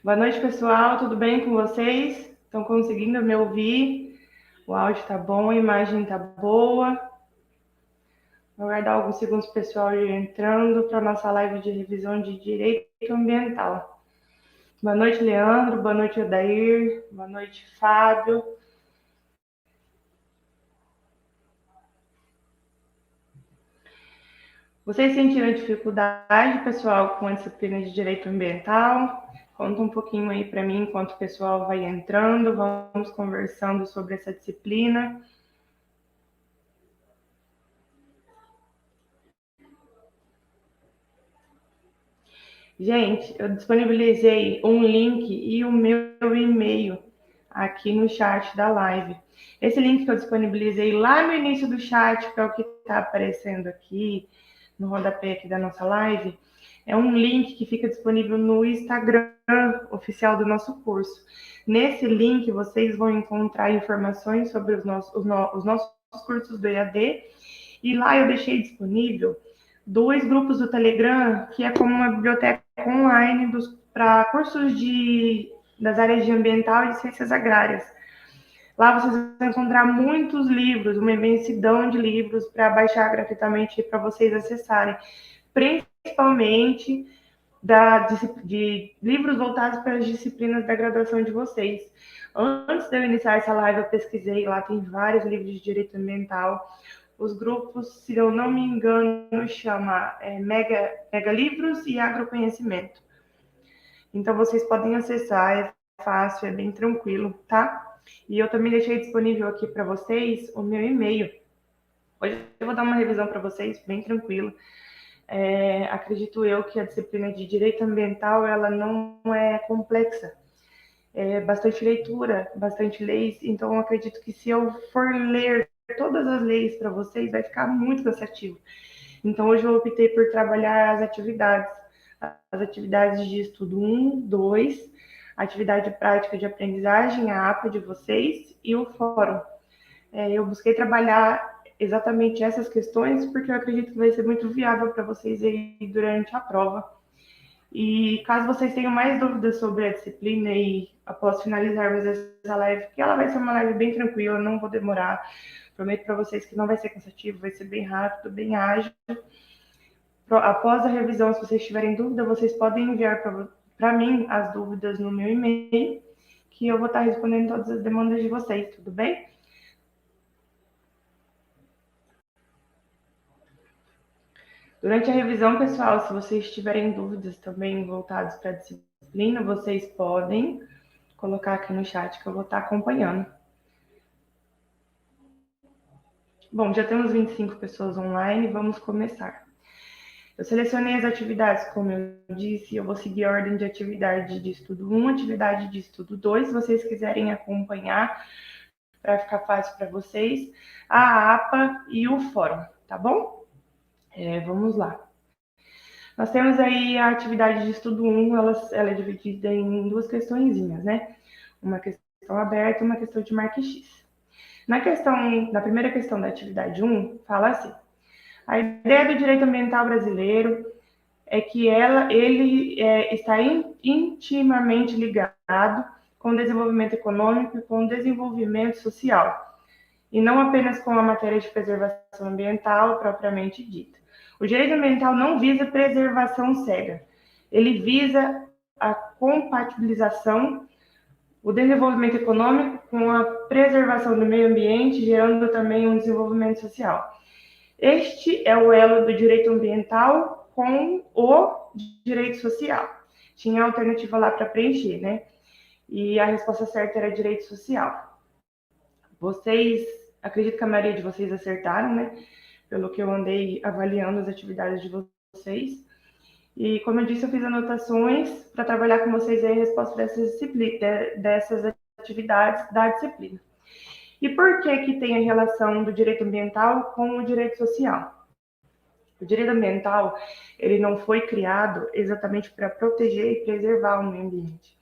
Boa noite, pessoal. Tudo bem com vocês? Estão conseguindo me ouvir? O áudio está bom, a imagem está boa. Vou aguardar alguns segundos para o pessoal ir entrando para a nossa live de revisão de direito ambiental. Boa noite, Leandro. Boa noite, Odair. Boa noite, Fábio. Vocês sentiram dificuldade, pessoal, com a disciplina de direito ambiental? Conta um pouquinho aí para mim enquanto o pessoal vai entrando. Vamos conversando sobre essa disciplina. Gente, eu disponibilizei um link e o meu e-mail aqui no chat da live. Esse link que eu disponibilizei lá no início do chat, que é o que está aparecendo aqui no rodapé aqui da nossa live, é um link que fica disponível no Instagram oficial do nosso curso. Nesse link, vocês vão encontrar informações sobre os nossos cursos do EAD, e lá eu deixei disponível 2 grupos do Telegram, que é como uma biblioteca online para cursos das áreas de ambiental e de ciências agrárias. Lá vocês vão encontrar muitos livros, uma imensidão de livros para baixar gratuitamente para vocês acessarem, principalmente de livros voltados para as disciplinas da graduação de vocês. Antes de eu iniciar essa live, eu pesquisei, lá tem vários livros de direito ambiental. Os grupos, se eu não me engano, chama Mega Livros e Agroconhecimento. Então, vocês podem acessar, é fácil, é bem tranquilo, tá? E eu também deixei disponível aqui para vocês o meu e-mail. Hoje eu vou dar uma revisão para vocês, bem tranquilo. Acredito eu que a disciplina de direito ambiental, ela não é complexa. É bastante leitura, bastante leis, então eu acredito que se eu for ler todas as leis para vocês, vai ficar muito cansativo. Então, hoje eu optei por trabalhar as atividades de estudo 1, 2, atividade prática de aprendizagem, a APA de vocês e o fórum. Eu busquei trabalhar exatamente essas questões porque eu acredito que vai ser muito viável para vocês aí durante a prova. E caso vocês tenham mais dúvidas sobre a disciplina e após finalizarmos essa live, que ela vai ser uma live bem tranquila, não vou demorar. Prometo para vocês que não vai ser cansativo, vai ser bem rápido, bem ágil. Após a revisão, se vocês tiverem dúvida, vocês podem enviar para mim as dúvidas no meu e-mail, que eu vou estar respondendo todas as demandas de vocês, tudo bem? Durante a revisão, pessoal, se vocês tiverem dúvidas também voltadas para a disciplina, vocês podem colocar aqui no chat que eu vou estar acompanhando. Bom, já temos 25 pessoas online, vamos começar. Eu selecionei as atividades, como eu disse, eu vou seguir a ordem de atividade de estudo 1, atividade de estudo 2, se vocês quiserem acompanhar, para ficar fácil para vocês, a APA e o fórum, tá bom? Vamos lá. Nós temos aí a atividade de estudo 1, ela é dividida em 2 questõezinhas, né? Uma questão aberta e uma questão de marca X. Na primeira questão da atividade 1, fala assim: a ideia do direito ambiental brasileiro é que ele está intimamente ligado com o desenvolvimento econômico e com o desenvolvimento social, e não apenas com a matéria de preservação ambiental propriamente dita. O direito ambiental não visa preservação cega, ele visa a compatibilização, o desenvolvimento econômico com a preservação do meio ambiente, gerando também um desenvolvimento social. Este é o elo do direito ambiental com o direito social. Tinha alternativa lá para preencher, né? E a resposta certa era direito social. Vocês, acredito que a maioria de vocês acertaram, né? Pelo que eu andei avaliando as atividades de vocês. E como eu disse, eu fiz anotações para trabalhar com vocês aí a resposta dessas atividades da disciplina. E por que tem a relação do direito ambiental com o direito social? O direito ambiental, ele não foi criado exatamente para proteger e preservar o meio ambiente.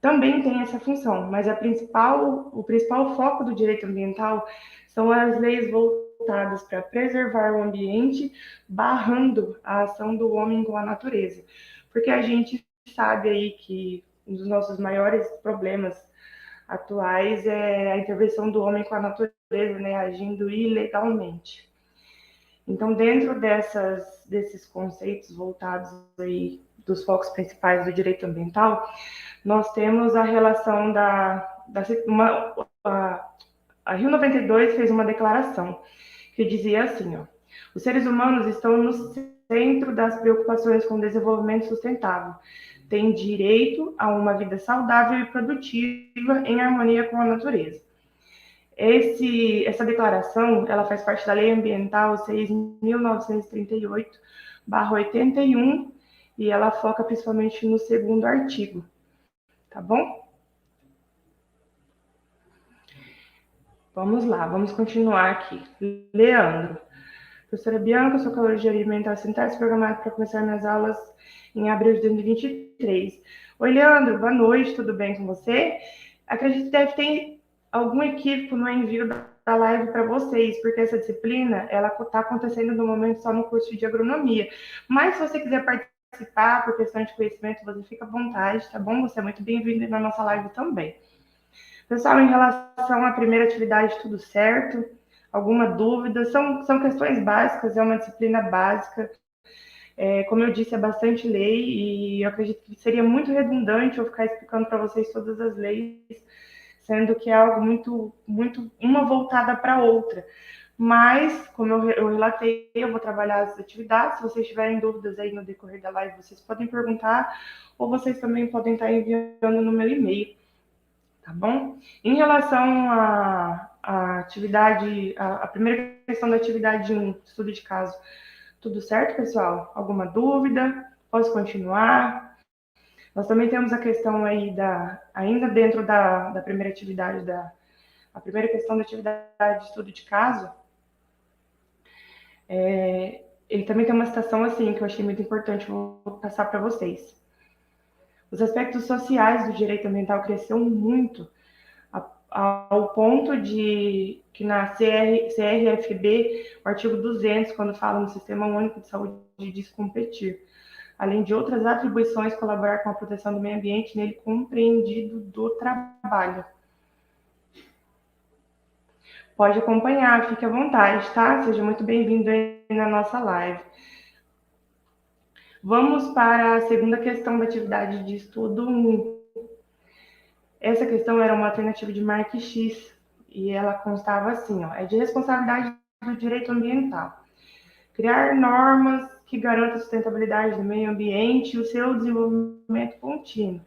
Também tem essa função, mas o principal foco do direito ambiental são as leis voltadas para preservar o ambiente, barrando a ação do homem com a natureza. Porque a gente sabe aí que um dos nossos maiores problemas atuais é a intervenção do homem com a natureza, né, agindo ilegalmente. Então, dentro desses conceitos voltados aí dos focos principais do direito ambiental, nós temos a relação a Rio 92 fez uma declaração que dizia assim, ó, os seres humanos estão no centro das preocupações com o desenvolvimento sustentável, têm direito a uma vida saudável e produtiva em harmonia com a natureza. Essa declaração, ela faz parte da Lei Ambiental 6.938/81 e ela foca principalmente no segundo artigo, tá bom? Vamos lá, vamos continuar aqui. Leandro. Professora Bianca, sou calorista alimentar sanitária, programado para começar minhas aulas em abril de 2023. Oi, Leandro, boa noite, tudo bem com você? Acredito que deve ter algum equívoco no envio da live para vocês, porque essa disciplina, ela está acontecendo no momento só no curso de agronomia. Mas se você quiser participar por questão de conhecimento, você fica à vontade, tá bom? Você é muito bem-vindo na nossa live também. Pessoal, em relação à primeira atividade, tudo certo? Alguma dúvida? São questões básicas, é uma disciplina básica. Como eu disse, é bastante lei e eu acredito que seria muito redundante eu ficar explicando para vocês todas as leis, sendo que é algo muito uma voltada para a outra. Mas, como eu relatei, eu vou trabalhar as atividades. Se vocês tiverem dúvidas aí no decorrer da live, vocês podem perguntar, ou vocês também podem estar enviando no meu e-mail, tá bom? Em relação à atividade, a primeira questão da atividade 1, estudo de caso, tudo certo, pessoal? Alguma dúvida? Posso continuar? Nós também temos a questão aí ainda dentro da primeira atividade, a primeira questão da atividade de estudo de caso, ele também tem uma citação assim, que eu achei muito importante, vou passar para vocês. Os aspectos sociais do direito ambiental cresceram muito, ao ponto de que na CRFB, o artigo 200, quando fala no Sistema Único de Saúde, diz competir, além de outras atribuições, colaborar com a proteção do meio ambiente, nele compreendido do trabalho. Pode acompanhar, fique à vontade, tá? Seja muito bem-vindo aí na nossa live. Vamos para a segunda questão da atividade de estudo 1. Essa questão era uma alternativa de Mark X, e ela constava assim, ó, é de responsabilidade do direito ambiental. Criar normas que garantam a sustentabilidade do meio ambiente e o seu desenvolvimento contínuo.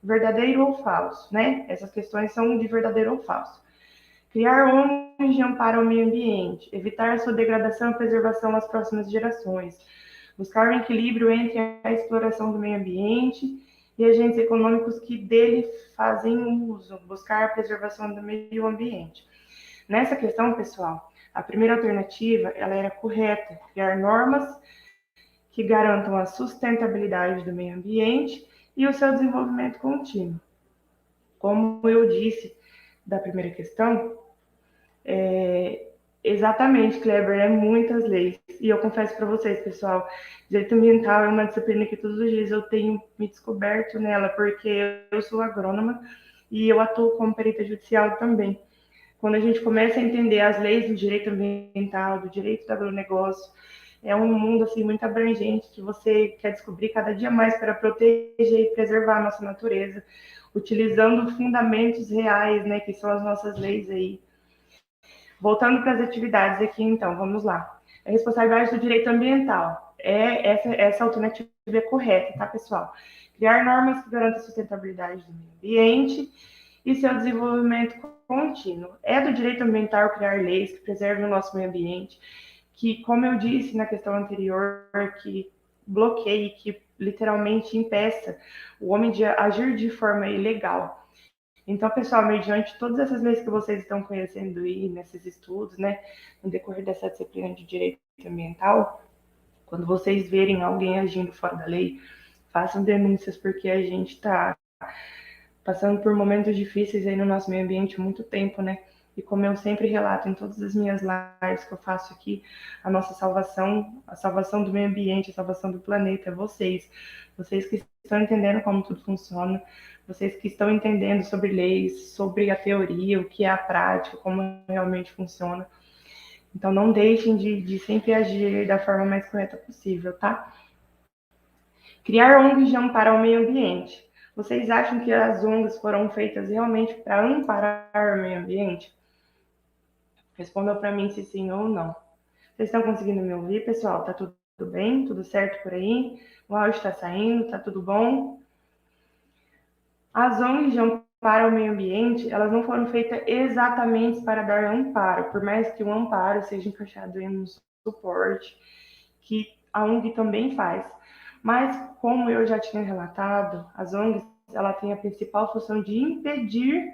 Verdadeiro ou falso, né? Essas questões são de verdadeiro ou falso. Criar homens de amparo ao meio ambiente, evitar sua degradação e preservação às próximas gerações. Buscar um equilíbrio entre a exploração do meio ambiente e agentes econômicos que dele fazem uso, buscar a preservação do meio ambiente. Nessa questão, pessoal, a primeira alternativa, ela era correta, criar normas que garantam a sustentabilidade do meio ambiente e o seu desenvolvimento contínuo. Como eu disse da primeira questão, exatamente, Kleber, é muitas leis. E eu confesso para vocês, pessoal, direito ambiental é uma disciplina que todos os dias eu tenho me descoberto nela, porque eu sou agrônoma e eu atuo como perita judicial também. Quando a gente começa a entender as leis do direito ambiental, do direito do agronegócio, é um mundo assim muito abrangente que você quer descobrir cada dia mais para proteger e preservar a nossa natureza, utilizando fundamentos reais, né, que são as nossas leis aí. Voltando para as atividades aqui, então, vamos lá. A responsabilidade do direito ambiental. Essa alternativa é correta, tá, pessoal? Criar normas que garantam a sustentabilidade do meio ambiente e seu desenvolvimento contínuo. É do direito ambiental criar leis que preservem o nosso meio ambiente, que, como eu disse na questão anterior, que bloqueie, que literalmente impeça o homem de agir de forma ilegal. Então, pessoal, mediante todas essas leis que vocês estão conhecendo aí nesses estudos, né, no decorrer dessa disciplina de direito ambiental, quando vocês verem alguém agindo fora da lei, façam denúncias, porque a gente está passando por momentos difíceis aí no nosso meio ambiente há muito tempo, né? E como eu sempre relato em todas as minhas lives que eu faço aqui, a nossa salvação, a salvação do meio ambiente, a salvação do planeta, é vocês. Vocês que estão entendendo como tudo funciona, vocês que estão entendendo sobre leis, sobre a teoria, o que é a prática, como realmente funciona. Então não deixem de sempre agir da forma mais correta possível, tá? Criar ONGs de amparo ao meio ambiente. Vocês acham que as ONGs foram feitas realmente para amparar o meio ambiente? Respondam para mim se sim ou não. Vocês estão conseguindo me ouvir, pessoal? Tá tudo bem? Tudo certo por aí? O áudio está saindo? Tá tudo bom? As ONGs de amparo ao meio ambiente, elas não foram feitas exatamente para dar amparo, por mais que o amparo seja encaixado em um suporte, que a ONG também faz. Mas, como eu já tinha relatado, as ONGs ela tem a principal função de impedir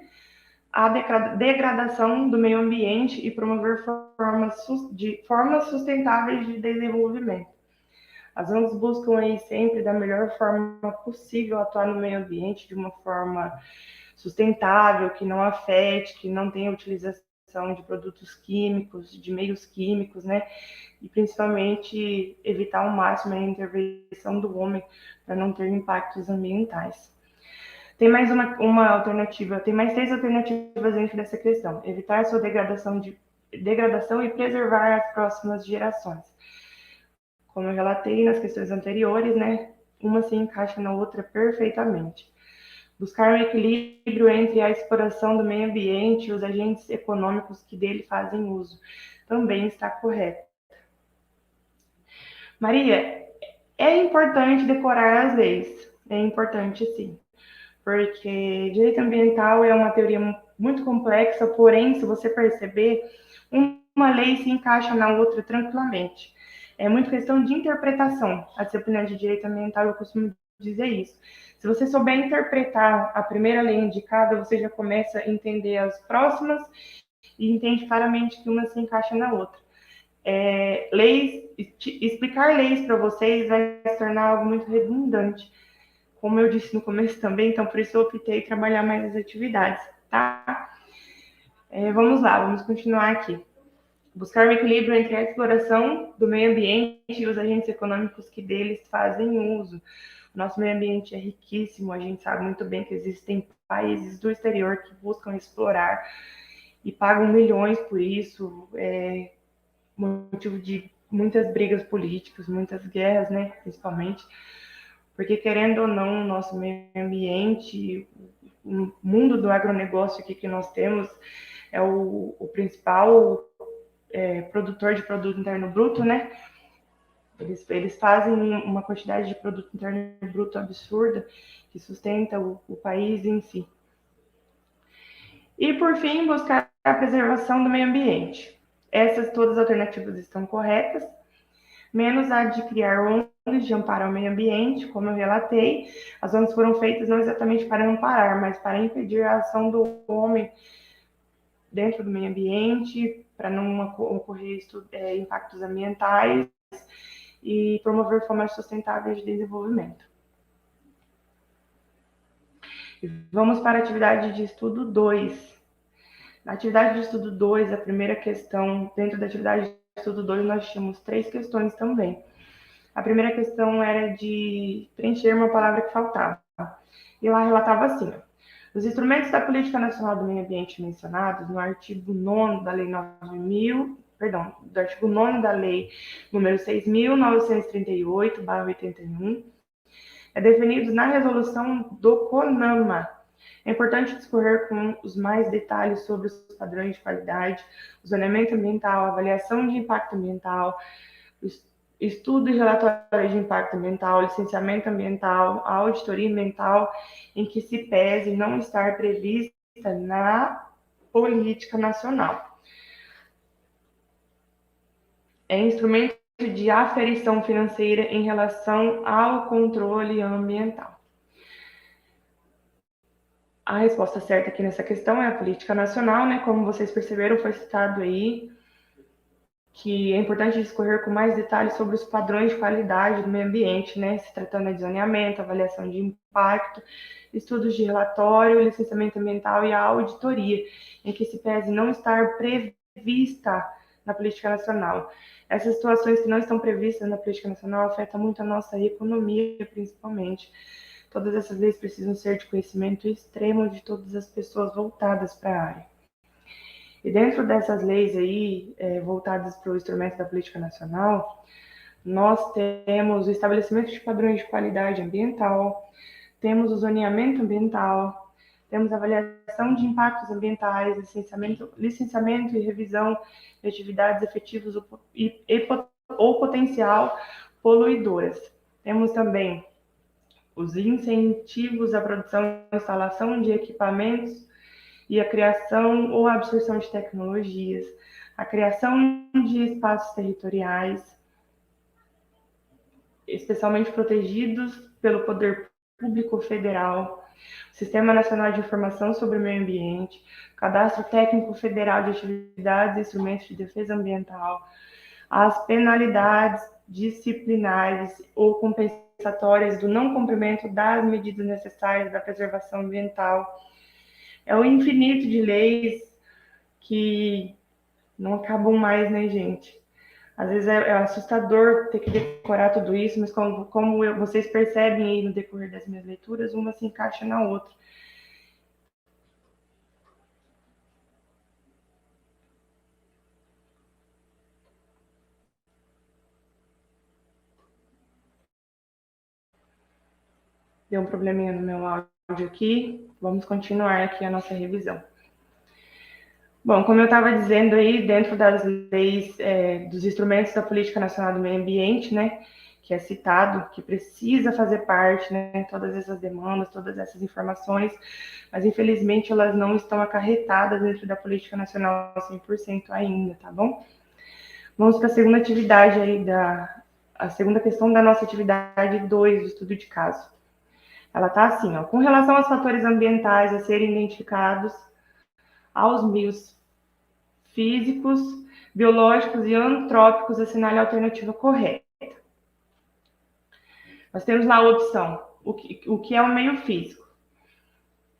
a degradação do meio ambiente e promover formas sustentáveis de desenvolvimento. As ONGs buscam aí sempre da melhor forma possível atuar no meio ambiente de uma forma sustentável, que não afete, que não tenha utilização de produtos químicos, de meios químicos, né? E principalmente evitar ao máximo a intervenção do homem para não ter impactos ambientais. Tem mais uma alternativa, tem mais 3 alternativas dentro dessa questão. Evitar sua degradação e preservar as próximas gerações. Como eu relatei nas questões anteriores, né? Uma se encaixa na outra perfeitamente. Buscar um equilíbrio entre a exploração do meio ambiente e os agentes econômicos que dele fazem uso também está correto. Maria, é importante decorar as leis. É importante, sim. Porque direito ambiental é uma teoria muito complexa, porém, se você perceber, uma lei se encaixa na outra tranquilamente. É muito questão de interpretação. A disciplina de direito ambiental, eu costumo dizer isso. Se você souber interpretar a primeira lei indicada, você já começa a entender as próximas e entende claramente que uma se encaixa na outra. Explicar leis para vocês vai se tornar algo muito redundante, como eu disse no começo também, então por isso eu optei em trabalhar mais as atividades, tá? Vamos lá, vamos continuar aqui. Buscar um equilíbrio entre a exploração do meio ambiente e os agentes econômicos que deles fazem uso. O nosso meio ambiente é riquíssimo, a gente sabe muito bem que existem países do exterior que buscam explorar e pagam milhões por isso, motivo de muitas brigas políticas, muitas guerras, né, principalmente, porque querendo ou não, o nosso meio ambiente, o mundo do agronegócio aqui que nós temos é o principal produtor de produto interno bruto, né? Eles fazem uma quantidade de produto interno bruto absurda que sustenta o país em si. E, por fim, buscar a preservação do meio ambiente. Essas todas as alternativas estão corretas, menos a de criar ONGs de amparo ao meio ambiente, como eu relatei. As ONGs foram feitas não exatamente para amparar, mas para impedir a ação do homem dentro do meio ambiente, para não ocorrer impactos ambientais e promover formas sustentáveis de desenvolvimento. Vamos para a atividade de estudo 2. Na atividade de estudo 2, a primeira questão, dentro da atividade de estudo 2, nós tínhamos 3 questões também. A primeira questão era de preencher uma palavra que faltava. E lá relatava assim: os instrumentos da Política Nacional do Meio Ambiente mencionados no artigo 9º da Lei 9.000, do artigo 9º da Lei número 6.938/81, é definido na resolução do CONAMA. É importante discorrer com os mais detalhes sobre os padrões de qualidade, o zoneamento ambiental, a avaliação de impacto ambiental, estudo e relatório de impacto ambiental, licenciamento ambiental, a auditoria ambiental, em que se pese não estar prevista na política nacional. É instrumento de aferição financeira em relação ao controle ambiental. A resposta certa aqui nessa questão é a política nacional, né? Como vocês perceberam, foi citado aí que é importante discorrer com mais detalhes sobre os padrões de qualidade do meio ambiente, né, se tratando de zoneamento, avaliação de impacto, estudos de relatório, licenciamento ambiental e a auditoria, em que se pese não estar prevista na política nacional. Essas situações que não estão previstas na política nacional afetam muito a nossa economia, principalmente. Todas essas leis precisam ser de conhecimento extremo de todas as pessoas voltadas para a área. E dentro dessas leis aí, voltadas para o instrumento da política nacional, nós temos o estabelecimento de padrões de qualidade ambiental, temos o zoneamento ambiental, temos a avaliação de impactos ambientais, licenciamento e revisão de atividades efetivas ou potencial poluidoras. Temos também os incentivos à produção e instalação de equipamentos e a criação ou a absorção de tecnologias, a criação de espaços territoriais, especialmente protegidos pelo poder público federal, Sistema Nacional de Informação sobre o Meio Ambiente, Cadastro Técnico Federal de Atividades e Instrumentos de Defesa Ambiental, as penalidades disciplinares ou compensatórias do não cumprimento das medidas necessárias da preservação ambiental. É o infinito de leis que não acabam mais, né, gente? Às vezes é assustador ter que decorar tudo isso, mas como vocês percebem aí no decorrer das minhas leituras, uma se encaixa na outra. Deu um probleminha no meu áudio aqui, vamos continuar aqui a nossa revisão. Bom, como eu estava dizendo aí, dentro das leis, dos instrumentos da Política Nacional do Meio Ambiente, né, que é citado, que precisa fazer parte, né, todas essas demandas, todas essas informações, mas infelizmente elas não estão acarretadas dentro da Política Nacional 100% ainda, tá bom? Vamos para a segunda atividade aí, a segunda questão da nossa atividade 2 do estudo de caso. Ela está assim, ó, com relação aos fatores ambientais a serem identificados aos meios físicos, biológicos e antrópicos, assinale a alternativa correta. Nós temos lá a opção, o que é o meio físico.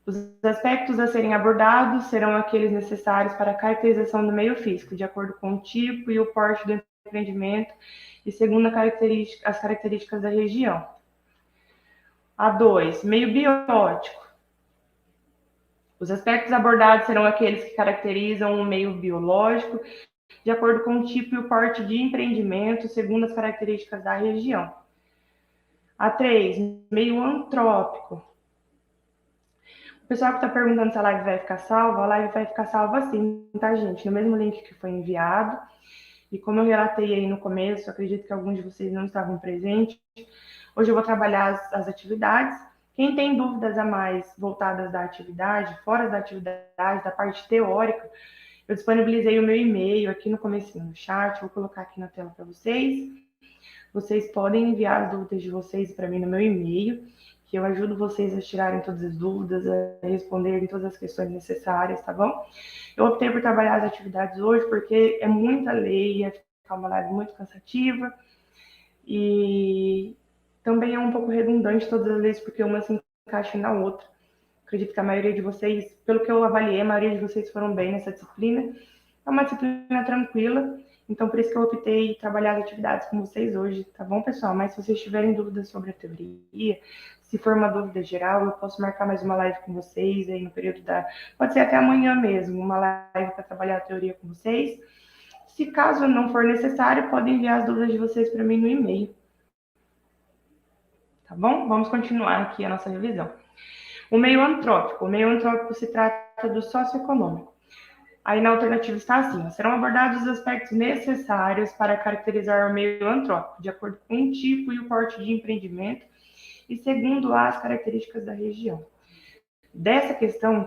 Os aspectos a serem abordados serão aqueles necessários para a caracterização do meio físico, de acordo com o tipo e o porte do empreendimento e segundo as características da região. A 2, meio biótico. Os aspectos abordados serão aqueles que caracterizam o meio biológico, de acordo com o tipo e o porte de empreendimento, segundo as características da região. A 3, meio antrópico. O pessoal que está perguntando se a live vai ficar salva, a live vai ficar salva sim, tá, gente? No mesmo link que foi enviado. E como eu relatei aí no começo, acredito que alguns de vocês não estavam presentes. Hoje eu vou trabalhar as atividades. Quem tem dúvidas a mais voltadas da atividade, fora da atividade, da parte teórica, eu disponibilizei o meu e-mail aqui no comecinho do chat, vou colocar aqui na tela para vocês. Vocês podem enviar as dúvidas de vocês para mim no meu e-mail, que eu ajudo vocês a tirarem todas as dúvidas, a responderem todas as questões necessárias, tá bom? Eu optei por trabalhar as atividades hoje porque é muita lei, ia ficar uma live muito cansativa e também é um pouco redundante todas as leis, porque uma se encaixa na outra. Acredito que a maioria de vocês, pelo que eu avaliei, a maioria de vocês foram bem nessa disciplina. É uma disciplina tranquila, então por isso que eu optei em trabalhar as atividades com vocês hoje, tá bom, pessoal? Mas se vocês tiverem dúvidas sobre a teoria, se for uma dúvida geral, eu posso marcar mais uma live com vocês aí no período da... Pode ser até amanhã mesmo, uma live para trabalhar a teoria com vocês. Se caso não for necessário, podem enviar as dúvidas de vocês para mim no e-mail. Tá bom? Vamos continuar aqui a nossa revisão. O meio antrópico. O meio antrópico se trata do socioeconômico. Aí na alternativa está assim, serão abordados os aspectos necessários para caracterizar o meio antrópico, de acordo com o tipo e o porte de empreendimento e segundo as características da região. Dessa questão,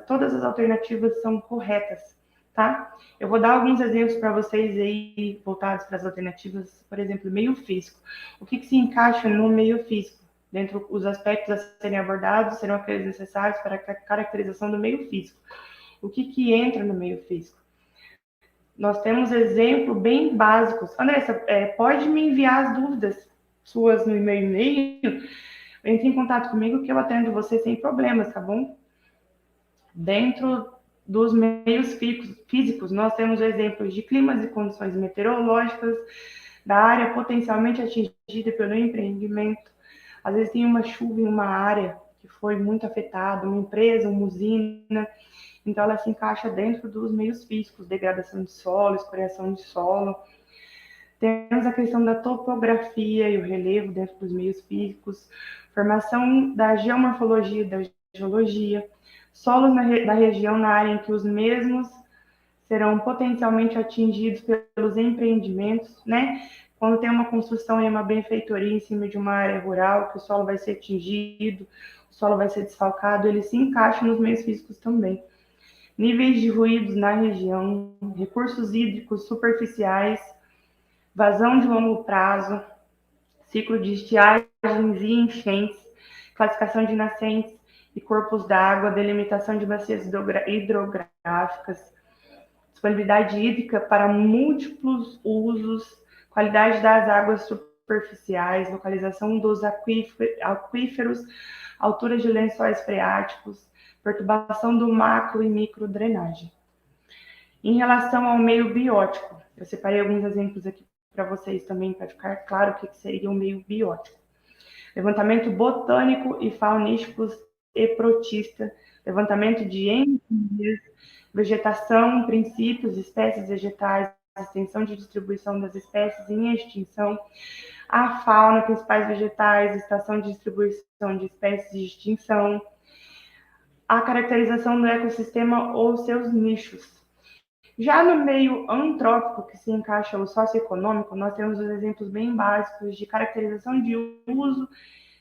todas as alternativas são corretas, tá? Eu vou dar alguns exemplos para vocês aí, voltados para as alternativas, por exemplo, meio físico. O que se encaixa no meio físico? Dentro dos aspectos a serem abordados serão aqueles necessários para a caracterização do meio físico. O que entra no meio físico? Nós temos exemplos bem básicos. Andressa, pode me enviar as dúvidas suas no meu e-mail? Entre em contato comigo que eu atendo você sem problemas, tá bom? Dentro dos meios físicos, nós temos exemplos de climas e condições meteorológicas da área potencialmente atingida pelo empreendimento. Às vezes tem uma chuva em uma área que foi muito afetada, uma empresa, uma usina, então ela se encaixa dentro dos meios físicos, degradação de solo, escoriação de solo. Temos a questão da topografia e o relevo dentro dos meios físicos, formação da geomorfologia e da geologia, solos da região na área em que os mesmos serão potencialmente atingidos pelos empreendimentos, né? Quando tem uma construção e uma benfeitoria em cima de uma área rural, que o solo vai ser atingido, o solo vai ser desfalcado, ele se encaixa nos meios físicos também. Níveis de ruídos na região, recursos hídricos superficiais, vazão de longo prazo, ciclo de estiagens e enchentes, classificação de nascentes e corpos d'água, delimitação de bacias hidrográficas, disponibilidade hídrica para múltiplos usos, qualidade das águas superficiais, localização dos aquíferos, altura de lençóis freáticos, perturbação do macro e micro drenagem. Em relação ao meio biótico, eu separei alguns exemplos aqui para vocês também, para ficar claro o que seria o meio biótico. Levantamento botânico e faunísticos e protista, levantamento de endemias, vegetação, princípios, espécies vegetais, extensão de distribuição das espécies em extinção, a fauna, principais vegetais, estação de distribuição de espécies de extinção, a caracterização do ecossistema ou seus nichos. Já no meio antrópico, que se encaixa o socioeconômico, nós temos os exemplos bem básicos de caracterização de uso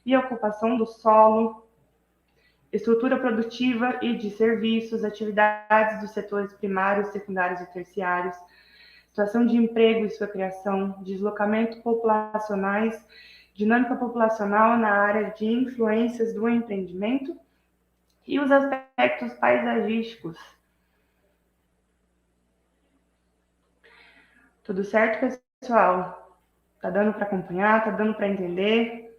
e ocupação do solo, estrutura produtiva e de serviços, atividades dos setores primários, secundários e terciários, situação de emprego e sua criação, deslocamento populacionais, dinâmica populacional na área de influências do empreendimento e os aspectos paisagísticos. Tudo certo, pessoal? Tá dando para acompanhar? Tá dando para entender?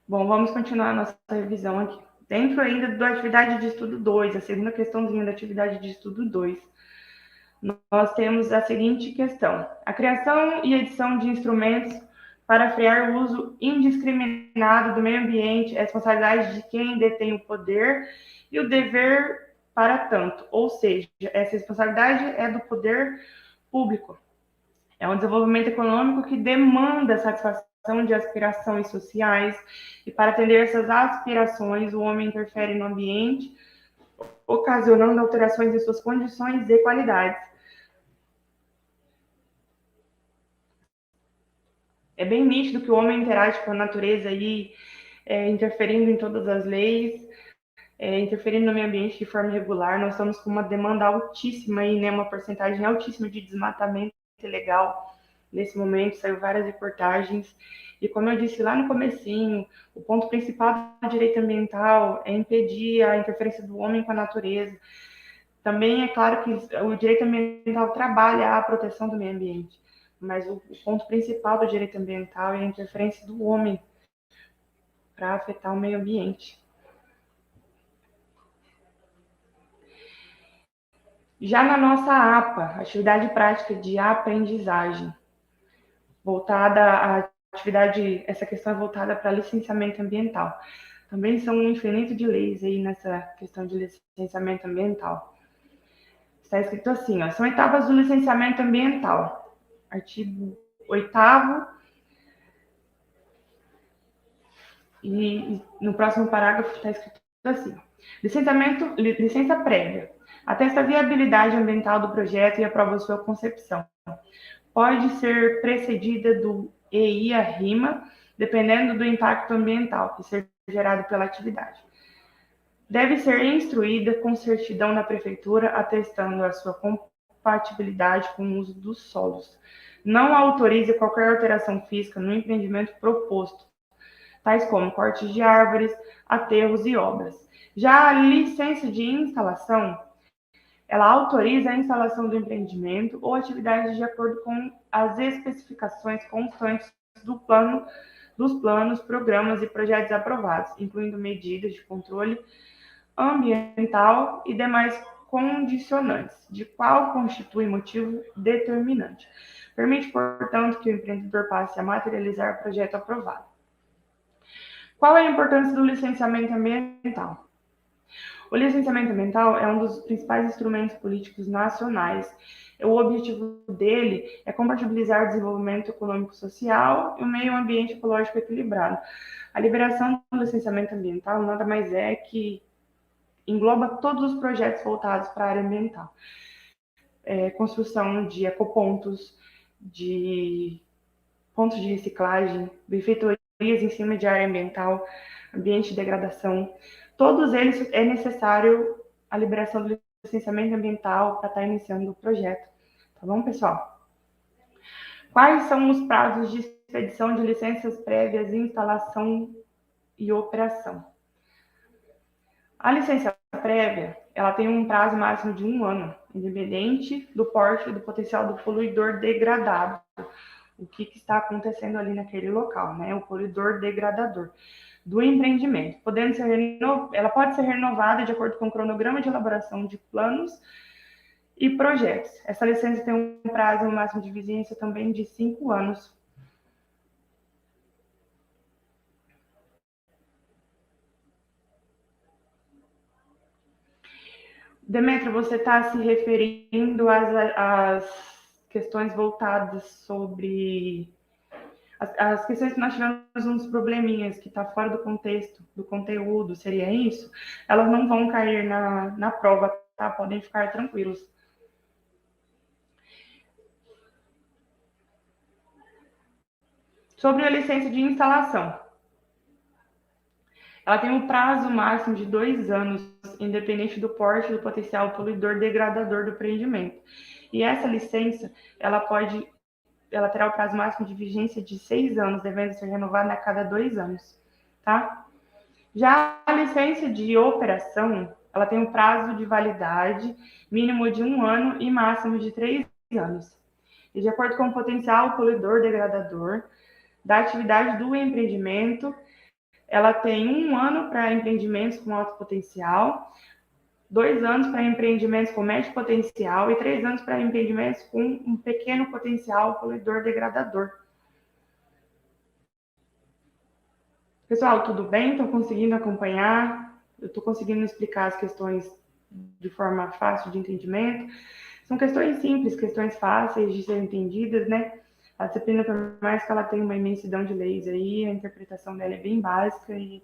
Bom, vamos continuar a nossa revisão aqui. Dentro ainda da atividade de estudo 2, a segunda questãozinha da atividade de estudo 2, nós temos a seguinte questão: a criação e edição de instrumentos para frear o uso indiscriminado do meio ambiente é responsabilidade de quem detém o poder e o dever para tanto, ou seja, essa responsabilidade é do poder público. É um desenvolvimento econômico que demanda satisfação de aspirações sociais, e para atender essas aspirações, o homem interfere no ambiente, ocasionando alterações em suas condições e qualidades. É bem nítido que o homem interage com a natureza aí, interferindo em todas as leis, interferindo no meio ambiente de forma regular. Nós estamos com uma demanda altíssima aí, né, uma porcentagem altíssima de desmatamento ilegal. Nesse momento, saiu várias reportagens. E como eu disse lá no comecinho, o ponto principal do direito ambiental é impedir a interferência do homem com a natureza. Também é claro que o direito ambiental trabalha a proteção do meio ambiente, mas o ponto principal do direito ambiental é a interferência do homem para afetar o meio ambiente. Já na nossa APA, atividade prática de aprendizagem, voltada à atividade, essa questão é voltada para licenciamento ambiental. Também são um infinito de leis aí nessa questão de licenciamento ambiental. Está escrito assim, ó, são etapas do licenciamento ambiental. Artigo 8º, e no próximo parágrafo está escrito assim, licença prévia. Atesta a viabilidade ambiental do projeto e aprova sua concepção. Pode ser precedida do EIA-RIMA, dependendo do impacto ambiental que seja gerado pela atividade. Deve ser instruída com certidão na prefeitura, atestando a sua compatibilidade com o uso dos solos. Não autorize qualquer alteração física no empreendimento proposto, tais como cortes de árvores, aterros e obras. Já a licença de instalação, ela autoriza a instalação do empreendimento ou atividade de acordo com as especificações constantes dos planos, programas e projetos aprovados, incluindo medidas de controle ambiental e demais condicionantes, de qual constitui motivo determinante. Permite, portanto, que o empreendedor passe a materializar o projeto aprovado. Qual é a importância do licenciamento ambiental? O licenciamento ambiental é um dos principais instrumentos políticos nacionais. O objetivo dele é compatibilizar o desenvolvimento econômico-social e o meio ambiente ecológico equilibrado. A liberação do licenciamento ambiental nada mais é que engloba todos os projetos voltados para a área ambiental. Construção de ecopontos, de pontos de reciclagem, benfeitorias em cima de área ambiental, ambiente de degradação. Todos eles é necessário a liberação do licenciamento ambiental para estar iniciando o projeto. Tá bom, pessoal? Quais são os prazos de expedição de licenças prévias, instalação e operação? A licença prévia, ela tem um prazo máximo de 1 ano, independente do porte e do potencial do poluidor degradado. O que está acontecendo ali naquele local, né? O poluidor degradador do empreendimento. Ela pode ser renovada de acordo com o cronograma de elaboração de planos e projetos. Essa licença tem um prazo máximo de vigência também de 5 anos. Demetrio, você está se referindo às questões voltadas sobre as questões que nós tivemos uns probleminhas que está fora do contexto, do conteúdo, seria isso? Elas não vão cair na prova, tá? Podem ficar tranquilos. Sobre a licença de instalação. Ela tem um prazo máximo de 2 anos, independente do porte do potencial poluidor degradador do empreendimento. E essa licença, ela terá o prazo máximo de vigência de 6 anos, devendo ser renovada a cada 2 anos, tá? Já a licença de operação, ela tem um prazo de validade mínimo de 1 ano e máximo de 3 anos. E de acordo com o potencial poluidor degradador da atividade do empreendimento, ela tem 1 ano para empreendimentos com alto potencial, 2 anos para empreendimentos com médio potencial e 3 anos para empreendimentos com um pequeno potencial poluidor degradador. Pessoal, tudo bem? Estão conseguindo acompanhar? Eu estou conseguindo explicar as questões de forma fácil de entendimento. São questões simples, questões fáceis de serem entendidas, né? A disciplina, por mais que ela tenha uma imensidão de leis aí, a interpretação dela é bem básica e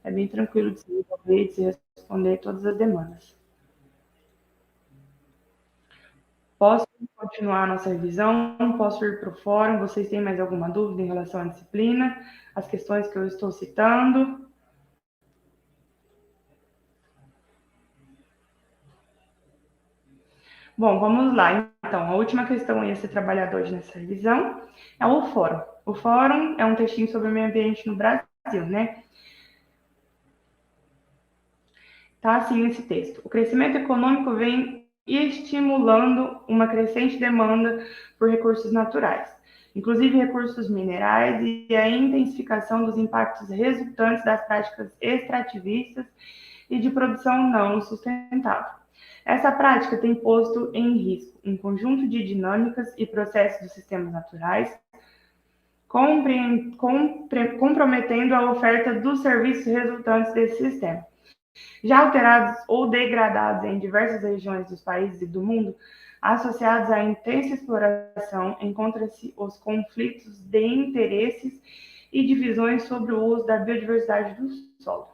é bem tranquilo de se desenvolver, de se responder todas as demandas. Posso continuar a nossa revisão? Posso ir para o fórum? Vocês têm mais alguma dúvida em relação à disciplina? As questões que eu estou citando? Bom, vamos lá. Então, a última questão a ser trabalhada hoje nessa revisão é o fórum. O fórum é um textinho sobre o meio ambiente no Brasil, né? Tá assim nesse texto. O crescimento econômico vem estimulando uma crescente demanda por recursos naturais, inclusive recursos minerais, e a intensificação dos impactos resultantes das práticas extrativistas e de produção não sustentável. Essa prática tem posto em risco um conjunto de dinâmicas e processos dos sistemas naturais, comprometendo a oferta dos serviços resultantes desse sistema. Já alterados ou degradados em diversas regiões dos países e do mundo, associados à intensa exploração, encontram-se os conflitos de interesses e divisões sobre o uso da biodiversidade do solo.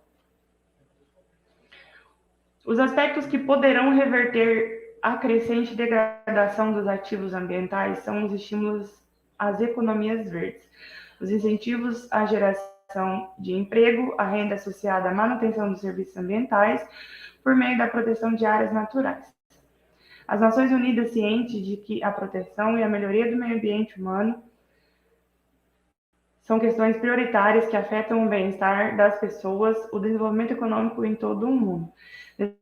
Os aspectos que poderão reverter a crescente degradação dos ativos ambientais são os estímulos às economias verdes, os incentivos à geração de emprego, a renda associada à manutenção dos serviços ambientais, por meio da proteção de áreas naturais. As Nações Unidas, cientes de que a proteção e a melhoria do meio ambiente humano São questões prioritárias que afetam o bem-estar das pessoas, o desenvolvimento econômico em todo o mundo.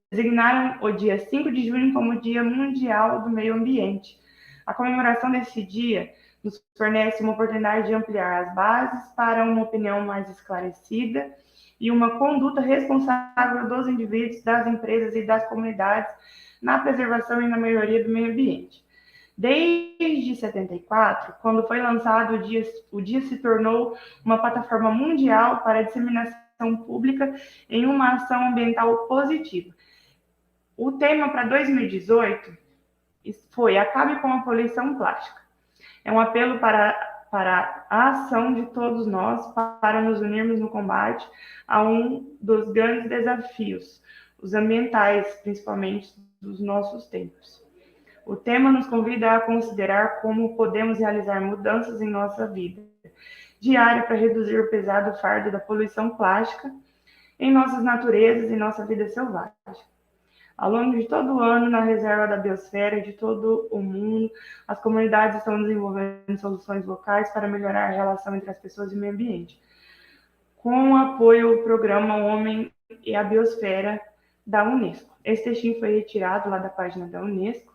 Designaram o dia 5 de junho como Dia Mundial do Meio Ambiente. A comemoração desse dia nos fornece uma oportunidade de ampliar as bases para uma opinião mais esclarecida e uma conduta responsável dos indivíduos, das empresas e das comunidades na preservação e na melhoria do meio ambiente. Desde 74, quando foi lançado o dia se tornou uma plataforma mundial para a disseminação pública em uma ação ambiental positiva. O tema para 2018 foi Acabe com a poluição plástica. É um apelo para a ação de todos nós para nos unirmos no combate a um dos grandes desafios, os ambientais, principalmente dos nossos tempos. O tema nos convida a considerar como podemos realizar mudanças em nossa vida diária para reduzir o pesado fardo da poluição plástica em nossas naturezas e nossa vida selvagem. Ao longo de todo o ano, na reserva da biosfera de todo o mundo, as comunidades estão desenvolvendo soluções locais para melhorar a relação entre as pessoas e o meio ambiente. Com o apoio ao programa Homem e a Biosfera da Unesco. Esse textinho foi retirado lá da página da Unesco.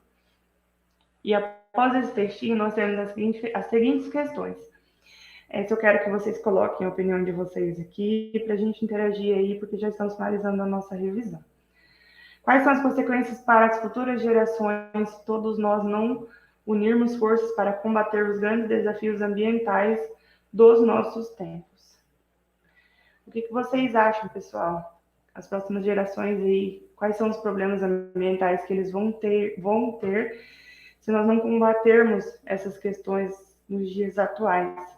E após esse textinho, nós temos as seguintes questões. Essa eu quero que vocês coloquem a opinião de vocês aqui para a gente interagir aí, porque já estamos finalizando a nossa revisão. Quais são as consequências para as futuras gerações se todos nós não unirmos forças para combater os grandes desafios ambientais dos nossos tempos? O que vocês acham, pessoal? As próximas gerações aí, quais são os problemas ambientais que eles vão ter se nós não combatermos essas questões nos dias atuais?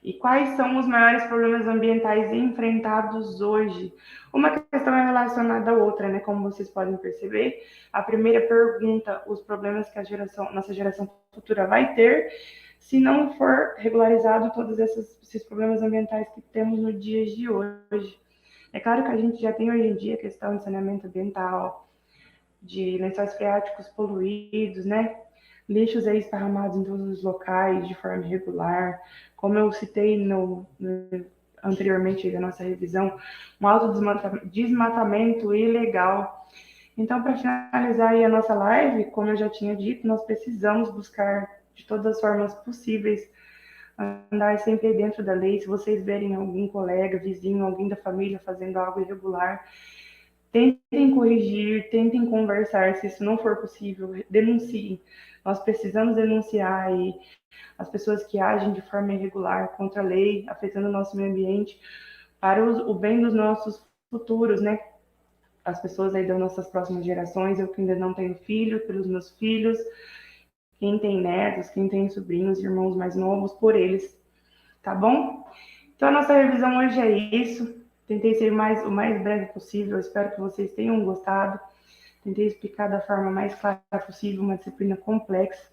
E quais são os maiores problemas ambientais enfrentados hoje? Uma questão é relacionada à outra, né? Como vocês podem perceber. A primeira pergunta, os problemas que nossa geração futura vai ter, se não for regularizado todos esses problemas ambientais que temos no dia de hoje. É claro que a gente já tem hoje em dia a questão de saneamento ambiental, de lençóis freáticos poluídos, né? Lixos aí esparramados em todos os locais de forma irregular. Como eu citei anteriormente da nossa revisão, um alto desmatamento ilegal. Então, para finalizar aí a nossa live, como eu já tinha dito, nós precisamos buscar de todas as formas possíveis andar sempre dentro da lei. Se vocês verem algum colega, vizinho, alguém da família fazendo algo irregular, tentem corrigir, tentem conversar. Se isso não for possível, denunciem. Nós precisamos denunciar aí as pessoas que agem de forma irregular contra a lei, afetando o nosso meio ambiente, para o bem dos nossos futuros, né? As pessoas aí das nossas próximas gerações, eu que ainda não tenho filho, pelos meus filhos, quem tem netos, quem tem sobrinhos, irmãos mais novos, por eles, tá bom? Então, a nossa revisão hoje é isso. Tentei ser o mais breve possível, espero que vocês tenham gostado. Tentei explicar da forma mais clara possível uma disciplina complexa,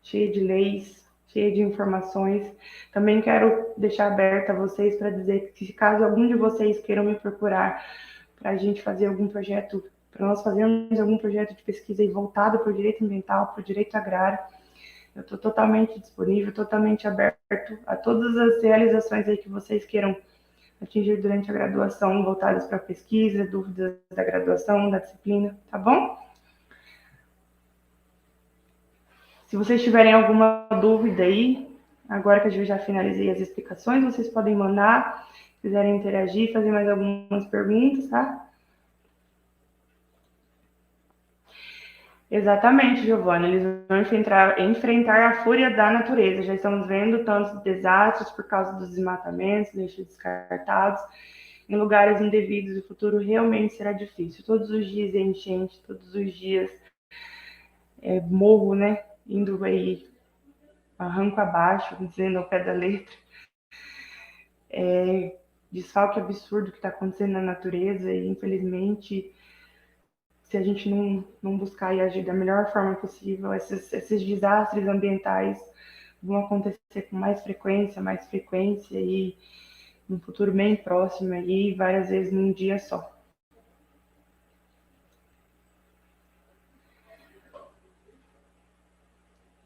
cheia de leis, cheia de informações. Também quero deixar aberto a vocês para dizer que, se caso algum de vocês queiram me procurar para a gente fazer algum projeto, para nós fazermos algum projeto de pesquisa voltado para o direito ambiental, para o direito agrário, eu estou totalmente disponível, totalmente aberto a todas as realizações aí que vocês queiram atingir durante a graduação, voltadas para pesquisa, dúvidas da graduação, da disciplina, tá bom? Se vocês tiverem alguma dúvida aí, agora que eu já finalizei as explicações, vocês podem mandar, se quiserem interagir, fazer mais algumas perguntas, tá? Exatamente, Giovana. Eles vão enfrentar a fúria da natureza. Já estamos vendo tantos desastres por causa dos desmatamentos, lixos descartados, em lugares indevidos. O futuro realmente será difícil. Todos os dias é enchente, todos os dias é morro, né? Indo aí arranco abaixo, dizendo ao pé da letra. Desfalque absurdo que está acontecendo na natureza e, infelizmente, se a gente não buscar e agir da melhor forma possível, esses desastres ambientais vão acontecer com mais frequência e num futuro bem próximo aí, várias vezes num dia só.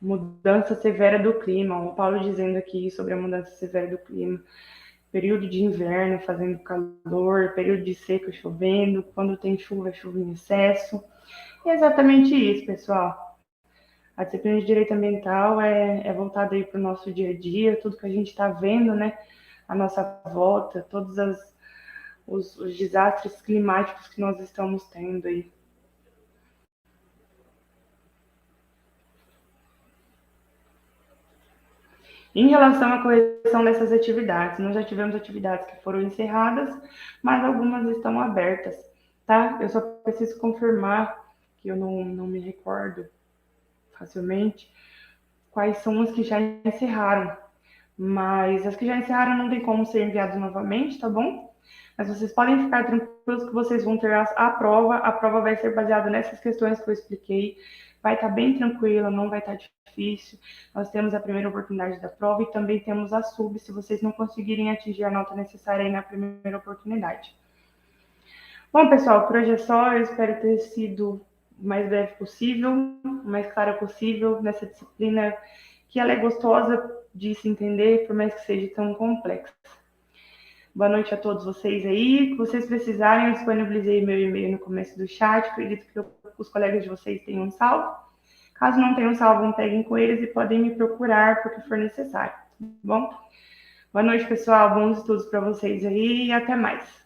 Mudança severa do clima. O Paulo dizendo aqui sobre a mudança severa do clima. Período de inverno fazendo calor, período de seca chovendo, quando tem chuva, chuva em excesso. E é exatamente isso, pessoal. A disciplina de direito ambiental é voltada aí para o nosso dia a dia, tudo que a gente está vendo, né? A nossa volta, todos os desastres climáticos que nós estamos tendo aí. Em relação à correção dessas atividades, nós já tivemos atividades que foram encerradas, mas algumas estão abertas, tá? Eu só preciso confirmar, que eu não me recordo facilmente, quais são as que já encerraram. Mas as que já encerraram não tem como ser enviadas novamente, tá bom? Mas vocês podem ficar tranquilos que vocês vão ter a prova. A prova vai ser baseada nessas questões que eu expliquei. Vai estar bem tranquila, não vai estar difícil. Nós temos a primeira oportunidade da prova e também temos a sub, se vocês não conseguirem atingir a nota necessária aí na primeira oportunidade. Bom, pessoal, por hoje é só. Eu espero ter sido o mais breve possível, o mais clara possível nessa disciplina, que ela é gostosa de se entender, por mais que seja tão complexa. Boa noite a todos vocês aí. Se vocês precisarem, eu disponibilizei meu e-mail no começo do chat. Acredito que os colegas de vocês tenham salvo. Caso não tenham salvo, peguem com eles e podem me procurar por que for necessário. Tá bom? Boa noite, pessoal. Bons estudos para vocês aí e até mais.